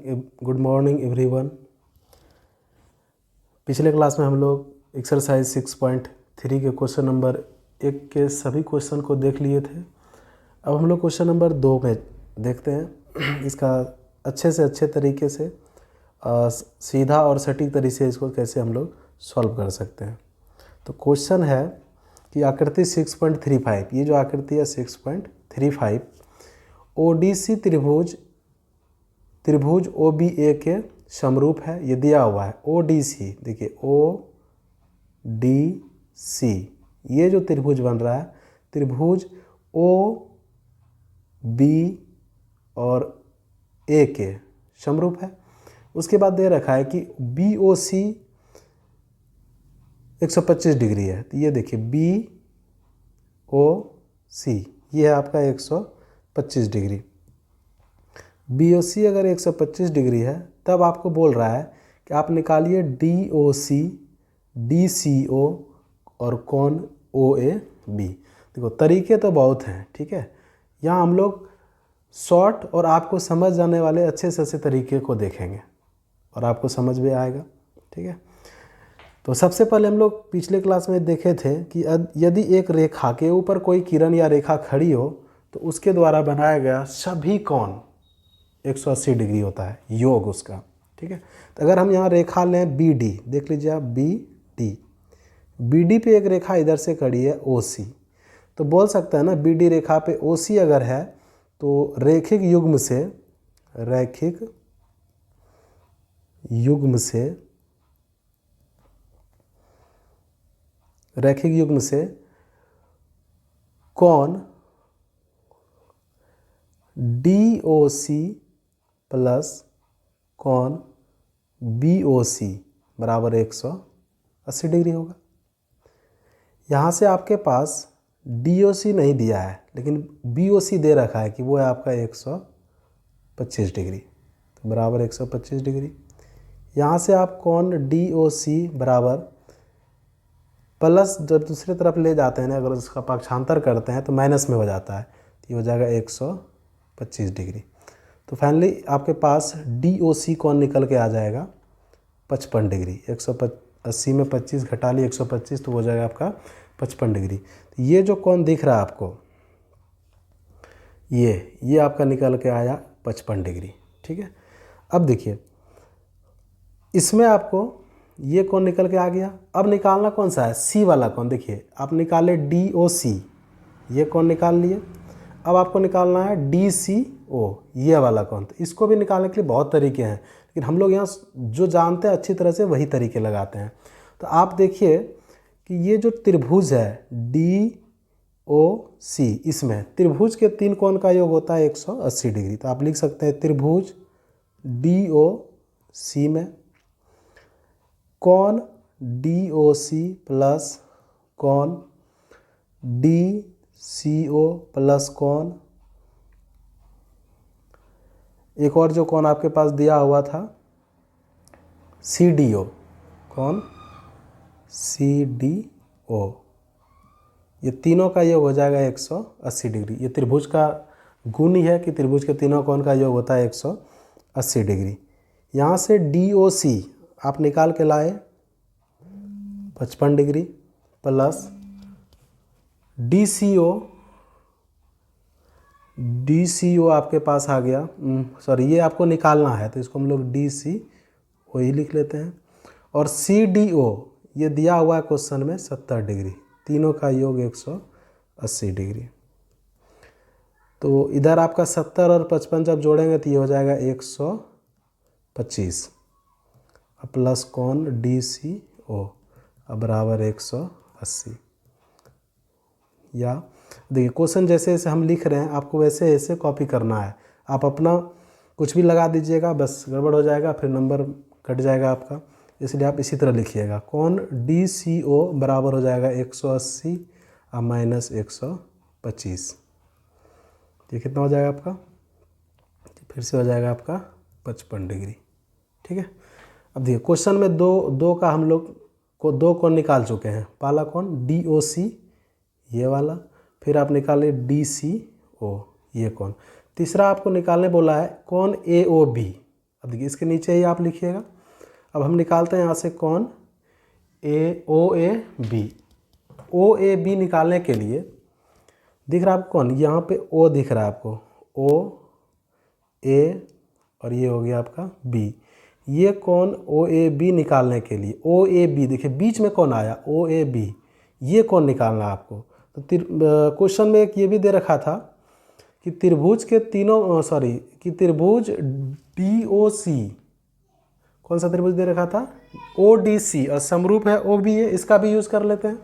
Morning everyone. पिछले class में हम लोग एक्सरसाइज 6.3 के क्वेश्चन नंबर 1 के सभी क्वेश्चन को देख लिए थे। अब हम लोग क्वेश्चन नंबर 2 में देखते हैं इसका अच्छे से अच्छे तरीके से सीधा और सटीक तरीके से इसको कैसे हम लोग सॉल्व कर सकते हैं। तो क्वेश्चन है कि आकृति 6.35, ये जो आकृति है 6.35 ओडीसी त्रिभुज OBA के समरूप है। ये दिया हुआ है ODC, देखिए ODC, ये जो त्रिभुज बन रहा है त्रिभुज OB और A के समरूप है। उसके बाद दे रखा है कि BOC 125 डिग्री है। तो ये देखिए BOC ये है आपका 125 डिग्री। BOC अगर 125 डिग्री है तब आपको बोल रहा है कि आप निकालिए DOC DCO और कोण OAB। देखो तरीके तो बहुत हैं, ठीक है। यहाँ हम लोग शॉर्ट और आपको समझ जाने वाले अच्छे से अच्छे तरीके को देखेंगे और आपको समझ भी आएगा, ठीक है। तो सबसे पहले हम लोग पिछले क्लास में देखे थे कि यदि एक रेखा के ऊपर कोई किरण या रेखा खड़ी हो तो उसके द्वारा बनाया गया सभी कोण 180 डिग्री होता है, योग उसका, ठीक है। तो अगर हम यहाँ रेखा लें BD, देख लीजिए आप BD पे एक रेखा इधर से खड़ी है OC, तो बोल सकते हैं ना BD रेखा पे OC अगर है तो रैखिक युग्म से कोण DOC प्लस कोण BOC बराबर 180 डिग्री होगा। यहाँ से आपके पास DOC नहीं दिया है लेकिन BOC दे रखा है कि वो है आपका 125 डिग्री, तो बराबर 125 डिग्री। यहाँ से आप कोण DOC बराबर प्लस जब दूसरी तरफ ले जाते हैं ना, अगर उसका पक्षांतर करते हैं तो माइनस में हो जाता है, तो ये हो जाएगा 125 डिग्री। तो फाइनली आपके पास DOC कोण निकल के आ जाएगा 55 डिग्री। 180 में 25 घटा ली 125 तो हो जाएगा आपका 55 डिग्री। तो ये जो कोण दिख रहा है आपको, ये आपका निकल के आया 55 डिग्री, ठीक है। अब देखिए इसमें आपको ये कोण निकल के आ गया। अब निकालना कौन सा है, C वाला कोण। देखिए आप निकाले DOC, ये कोण निकाल लिए। अब आपको निकालना है DCO, ये वाला कोण। तो इसको भी निकालने के लिए बहुत तरीके हैं, लेकिन हम लोग यहाँ जो जानते हैं अच्छी तरह से वही तरीके लगाते हैं। तो आप देखिए कि ये जो त्रिभुज है DOC, इसमें त्रिभुज के 3 कोण का योग होता है 180 डिग्री। तो आप लिख सकते हैं त्रिभुज DOC में कोण DOC प्लस कोण DCO प्लस कोण, एक और जो कोण आपके पास दिया हुआ था CDO, कोण CDO, ये तीनों का योग हो जाएगा 180 डिग्री। ये त्रिभुज का गुण ही है कि त्रिभुज के तीनों कोण का योग होता है 180 डिग्री। यहाँ से DOC आप निकाल के लाए 55 डिग्री प्लस DCO आपके पास आ गया, सॉरी ये आपको निकालना है तो इसको हम लोग DCO ही लिख लेते हैं। और CDO ये दिया हुआ है क्वेश्चन में 70 डिग्री, तीनों का योग 180 डिग्री। तो इधर आपका 70 और 55 जब जोड़ेंगे तो ये हो जाएगा 125 प्लस कोण DCO बराबर 180। या देखिए क्वेश्चन जैसे जैसे हम लिख रहे हैं आपको वैसे ऐसे कॉपी करना है। आप अपना कुछ भी लगा दीजिएगा, बस गड़बड़ हो जाएगा, फिर नंबर कट जाएगा आपका, इसलिए आप इसी तरह लिखिएगा। कोण DCO बराबर हो जाएगा 180 माइनस 125, ये कितना हो जाएगा आपका, फिर से हो जाएगा आपका 55 डिग्री, ठीक है। अब देखिए क्वेश्चन में दो का हम लोग को 2 कोण निकाल चुके हैं। पहला कोण DOC ये वाला, फिर आप निकाले DCO ये कोण। तीसरा आपको निकालने बोला है कोण AOB। अब देखिए इसके नीचे ही आप लिखिएगा। अब हम निकालते हैं यहाँ से कौन ओ ए बी निकालने के लिए दिख रहा है आपको कौन, यहाँ पे ओ दिख रहा है आपको, ओ ए और ये हो गया आपका बी। ये कौन ओ ए बी निकालने के लिए, ओ ए बी देखिए बीच में कौन आया, ओ ए बी, ये कौन निकालना है आपको। तो क्वेश्चन में एक ये भी दे रखा था कि त्रिभुज के तीनों कि त्रिभुज डी ओ सी, कौन सा त्रिभुज दे रखा था, ओ डी सी, और समरूप है ओ बी ए, इसका भी यूज़ कर लेते हैं।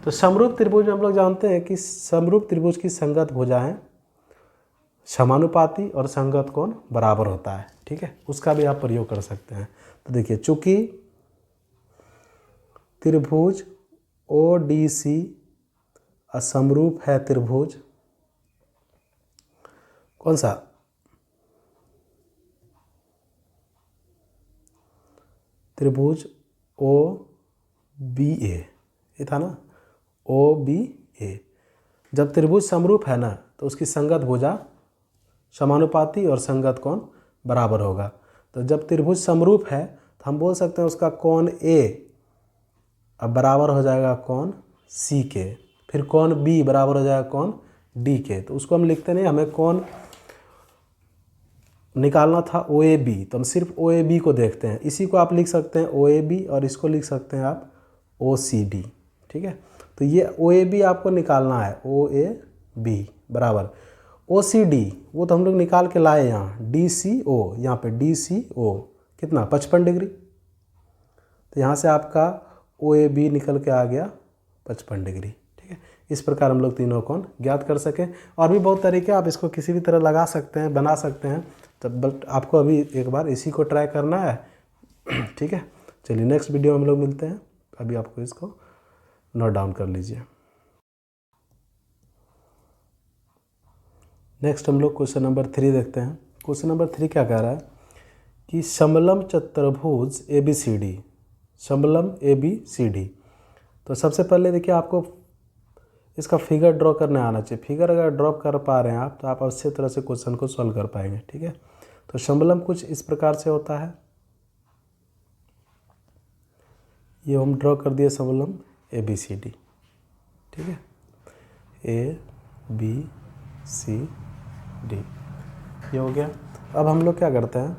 तो समरूप त्रिभुज में हम लोग जानते हैं कि समरूप त्रिभुज की संगत भुजाएं समानुपाती और संगत कोण बराबर होता है, ठीक है, उसका भी आप प्रयोग कर सकते हैं। तो देखिए चूंकि त्रिभुज ओ डी सी असमरूप है त्रिभुज कौन सा, त्रिभुज ओ बी ए, ये था ना, ओ बी ए। जब त्रिभुज समरूप है ना तो उसकी संगत भुजा समानुपाती और संगत कोण बराबर होगा। तो जब त्रिभुज समरूप है तो हम बोल सकते हैं उसका कोण ए अब बराबर हो जाएगा कोण सी के, फिर कोण बी बराबर हो जाएगा कोण डी के। तो उसको हम लिखते नहीं, हमें कोण निकालना था ओ ए बी, तो हम सिर्फ ओ ए बी को देखते हैं। इसी को आप लिख सकते हैं ओ ए बी और इसको लिख सकते हैं आप ओ सी डी, ठीक है। तो ये ओ ए बी आपको निकालना है, ओ ए बी बराबर ओ सी डी, वो तो हम लोग निकाल के लाए यहाँ, डी सी ओ, यहाँ पे डी सी ओ कितना 55 डिग्री। तो यहाँ से आपका ओ ए बी निकल के आ गया 55 डिग्री, ठीक है। इस प्रकार हम लोग तीनों कोण ज्ञात कर सकें। और भी बहुत तरीके, आप इसको किसी भी तरह लगा सकते हैं, बना सकते हैं। तो बट आपको अभी एक बार इसी को ट्राई करना है, ठीक है। चलिए नेक्स्ट वीडियो में हम लोग मिलते हैं। अभी आपको इसको नोट डाउन कर लीजिए। नेक्स्ट हम लोग क्वेश्चन नंबर 3 देखते हैं। क्वेश्चन नंबर 3 क्या कह रहा है कि समलम चतुर्भुज ए बी सी डी, समलम ए बी सी डी। तो सबसे पहले देखिए आपको इसका फिगर ड्रॉ करने आना चाहिए। फिगर अगर ड्रॉ कर पा रहे हैं आप तो आप अच्छे तरह से क्वेश्चन को सॉल्व कर पाएंगे, ठीक है। तो समलम कुछ इस प्रकार से होता है, ये हम ड्रॉ कर दिए समलम ए बी सी डी, ठीक है, ए बी सी डी, ये हो गया। अब हम लोग क्या करते हैं,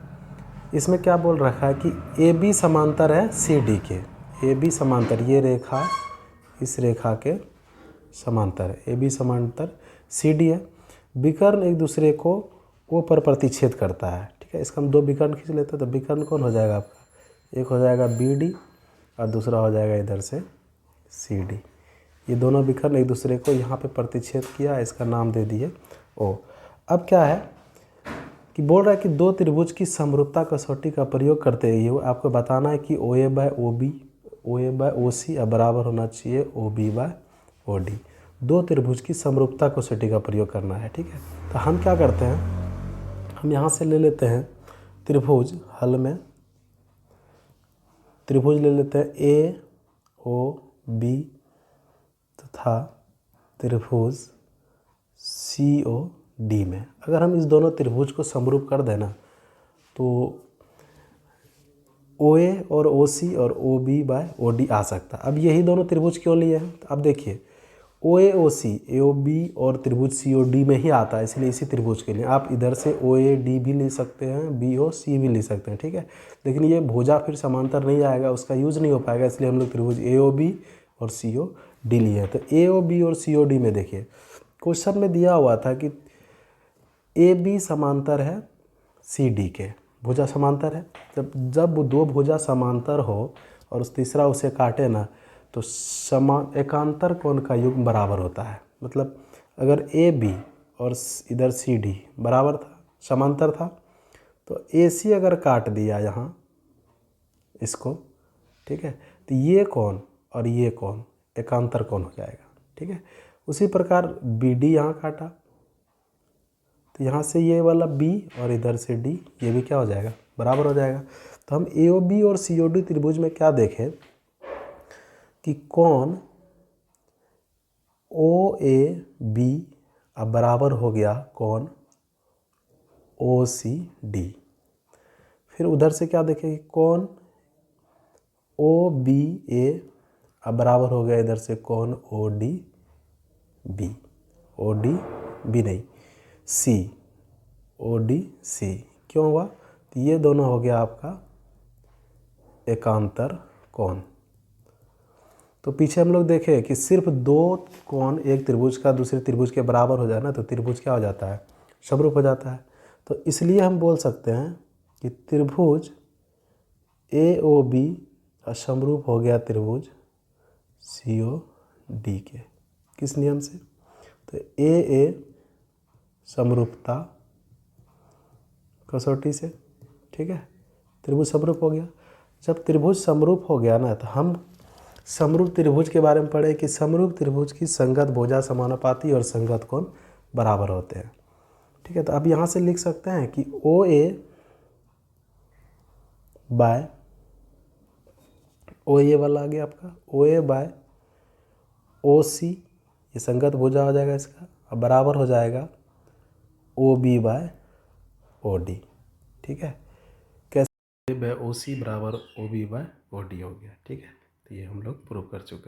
इसमें क्या बोल रखा है कि ए बी समांतर है सी डी के, ए बी समांतर, ये रेखा इस रेखा के समांतर है, ए बी समांतर सी डी है। विकर्ण एक दूसरे को ओ पर प्रतिच्छेद करता है, ठीक है। इसका हम दो विकर्ण खींच लेते हैं। तो विकर्ण कौन हो जाएगा आपका, एक हो जाएगा बी डी और दूसरा हो जाएगा इधर से सी डी। ये दोनों विकर्ण एक दूसरे को यहाँ पे प्रतिच्छेद किया, इसका नाम दे दिए ओ। अब क्या है कि बोल रहा है कि दो त्रिभुज की समरूपता कसौटी का प्रयोग करते हुए आपको बताना है कि O A by O B, O A by O C बराबर होना चाहिए O B by O D. दो त्रिभुज की समरूपता कसौटी का प्रयोग करना है, ठीक है। तो हम क्या करते हैं, हम यहाँ से ले लेते हैं त्रिभुज, हल में त्रिभुज ले लेते हैं ए ओ बी तथा त्रिभुज सी ओ डी में। अगर हम इस दोनों त्रिभुज को समरूप कर देना तो ओ ए और ओ सी और O B by O D आ सकता है। अब यही दोनों त्रिभुज क्यों लिए हैं, तो अब देखिए ओ ए ओ सी, ए ओ बी और त्रिभुज सी ओ डी में ही आता है, इसलिए इसी त्रिभुज के लिए आप इधर से ओ ए डी भी ले सकते हैं, बी ओ सी भी ले सकते हैं, ठीक है। लेकिन ये भुजा फिर समांतर नहीं आएगा, उसका यूज़ नहीं हो पाएगा, इसलिए हम लोग त्रिभुज ए ओ बी और सी ओ डी लिए हैं। तो ए ओ बी और सी ओ डी में देखिए क्वेश्चन में दिया हुआ था कि ए बी समांतर है सी डी के, भुजा समांतर है। जब दो भुजा समांतर हो और उस तीसरा उसे काटे ना तो एकांतर कोण का युग्म बराबर होता है। मतलब अगर ए बी और इधर सी डी बराबर था, समांतर था, तो ए सी अगर काट दिया यहाँ इसको, ठीक है, तो ये कोण और ये कोण एकांतर कोण हो जाएगा, ठीक है। उसी प्रकार बी डी यहाँ काटा तो यहाँ से ये वाला B और इधर से D, ये भी क्या हो जाएगा, बराबर हो जाएगा। तो हम AOB और COD त्रिभुज में क्या देखें कि कोण OAB अब बराबर हो गया कोण OCD। फिर उधर से क्या देखेंगे, कौन ओ बी ए, अब बराबर हो गया इधर से कौन O D B, O D B नहीं सी, ओ डी सी। क्यों हुआ, तो ये दोनों हो गया आपका एकांतर कोण। तो पीछे हम लोग देखें कि सिर्फ दो कोण एक त्रिभुज का दूसरे त्रिभुज के बराबर हो जाए ना, तो त्रिभुज क्या हो जाता है, समरूप हो जाता है। तो इसलिए हम बोल सकते हैं कि त्रिभुज ए ओ बी समरूप हो गया त्रिभुज सी ओ डी के। किस नियम से, तो ए समरूपता कसौटी से, ठीक है। त्रिभुज समरूप हो गया। जब त्रिभुज समरूप हो गया ना, तो हम समरूप त्रिभुज के बारे में पढ़े कि समरूप त्रिभुज की संगत भुजा समानुपाती और संगत कोण बराबर होते हैं, ठीक है। तो अब यहाँ से लिख सकते हैं कि ओ ए बाय, ओ ए वाला आ गया आपका, ओ ए बाय ओ सी, ये संगत भुजा हो जाएगा इसका, अब बराबर हो जाएगा O B by O D, ठीक है। कैसे, बाय ओ सी बराबर O B by O D हो गया, ठीक है। तो ये हम लोग प्रूव कर चुके हैं।